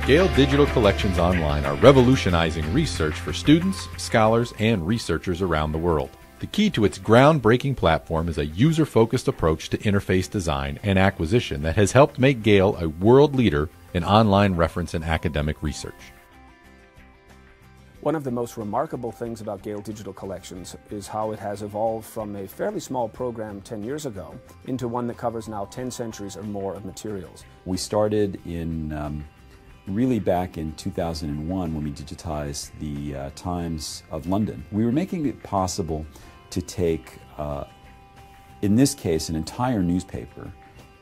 Gale Digital Collections Online are revolutionizing research for students, scholars, and researchers around the world. The key to its groundbreaking platform is a user-focused approach to interface design and acquisition that has helped make Gale a world leader in online reference and academic research. One of the most remarkable things about Gale Digital Collections is how it has evolved from a fairly small program 10 years ago into one that covers now 10 centuries or more of materials. We started really back in 2001 when we digitized the Times of London. We were making it possible to take, in this case, an entire newspaper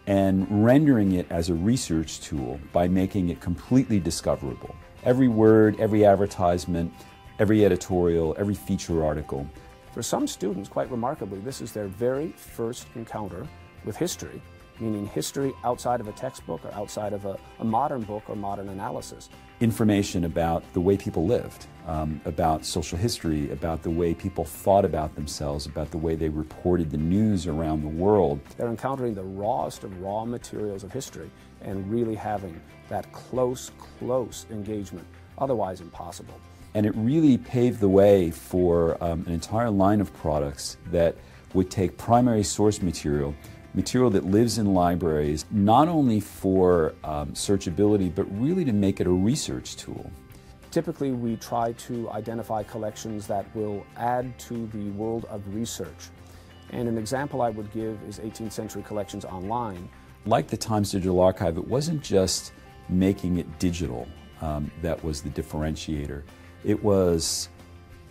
and rendering it as a research tool by making it completely discoverable. Every word, every advertisement, every editorial, every feature article. For some students, quite remarkably, this is their very first encounter with history, meaning history outside of a textbook or outside of a modern book or modern analysis. Information about the way people lived, about social history, about the way people thought about themselves, about the way they reported the news around the world. They're encountering the rawest of raw materials of history and really having that close engagement, otherwise impossible. And it really paved the way for an entire line of products that would take primary source material that lives in libraries, not only for searchability, but really to make it a research tool. Typically, we try to identify collections that will add to the world of research. And an example I would give is 18th Century Collections Online. Like the Times Digital Archive, it wasn't just making it digital that was the differentiator. It was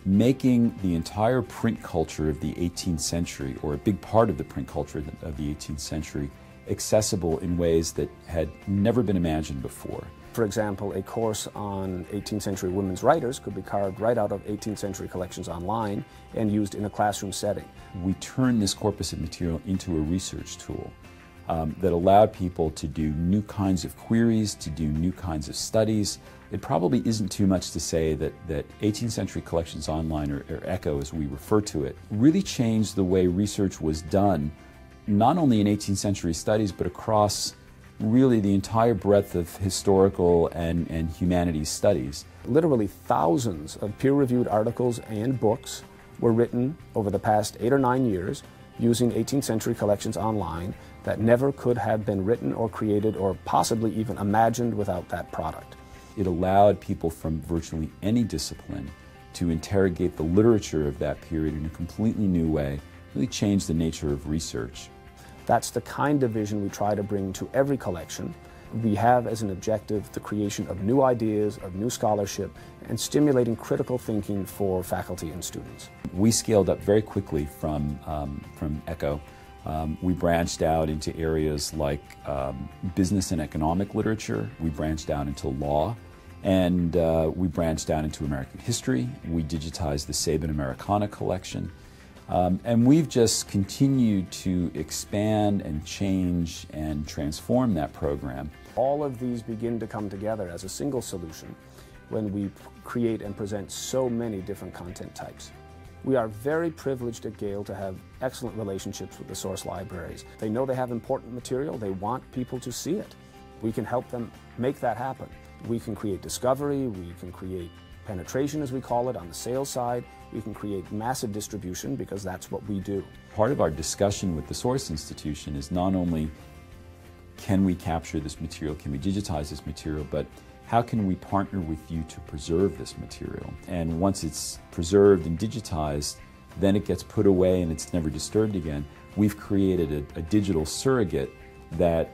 making the entire print culture of the 18th century, or a big part of the print culture of the 18th century, accessible in ways that had never been imagined before. For example, a course on 18th century women's writers could be carved right out of 18th Century Collections Online and used in a classroom setting. We turned this corpus of material into a research tool that allowed people to do new kinds of queries, to do new kinds of studies. It probably isn't too much to say that 18th Century Collections Online, or ECHO as we refer to it, really changed the way research was done, not only in 18th century studies, but across really the entire breadth of historical and humanities studies. Literally thousands of peer-reviewed articles and books were written over the past 8 or 9 years using 18th Century Collections Online that never could have been written or created or possibly even imagined without that product. It allowed people from virtually any discipline to interrogate the literature of that period in a completely new way, really changed the nature of research. That's the kind of vision we try to bring to every collection. We have as an objective the creation of new ideas, of new scholarship, and stimulating critical thinking for faculty and students. We scaled up very quickly from ECHO. We branched out into areas like business and economic literature. We branched out into law, and we branched out into American history. We digitized the Sabin Americana collection. And we've just continued to expand and change and transform that program. All of these begin to come together as a single solution when we create and present so many different content types. We are very privileged at Gale to have excellent relationships with the source libraries. They know they have important material, they want people to see it. We can help them make that happen. We can create discovery, we can create penetration, as we call it, on the sales side. We can create massive distribution because that's what we do. Part of our discussion with the source institution is not only can we capture this material, can we digitize this material, but how can we partner with you to preserve this material? And once it's preserved and digitized, then it gets put away and it's never disturbed again. We've created a digital surrogate that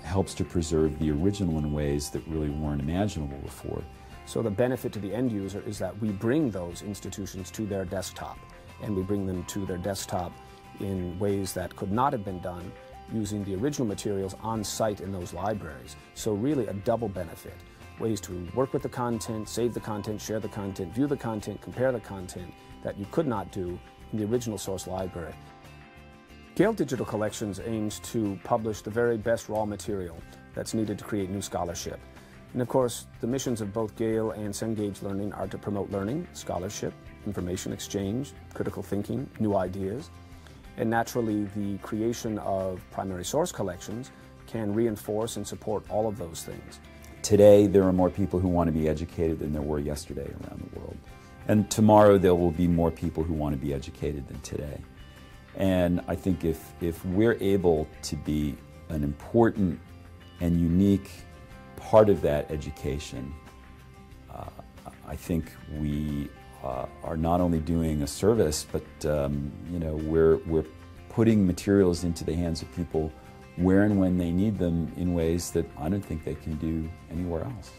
helps to preserve the original in ways that really weren't imaginable before. So the benefit to the end user is that we bring those institutions to their desktop, and we bring them to their desktop in ways that could not have been done using the original materials on site in those libraries. So really a double benefit. Ways to work with the content, save the content, share the content, view the content, compare the content that you could not do in the original source library. Gale Digital Collections aims to publish the very best raw material that's needed to create new scholarship. And of course, the missions of both Gale and Cengage Learning are to promote learning, scholarship, information exchange, critical thinking, new ideas. And naturally, the creation of primary source collections can reinforce and support all of those things. today there are more people who want to be educated than there were yesterday around the world. And tomorrow there will be more people who want to be educated than today. And I think if we're able to be an important and unique part of that education, I think we are not only doing a service, but we're putting materials into the hands of people where and when they need them in ways that I don't think they can do anywhere else.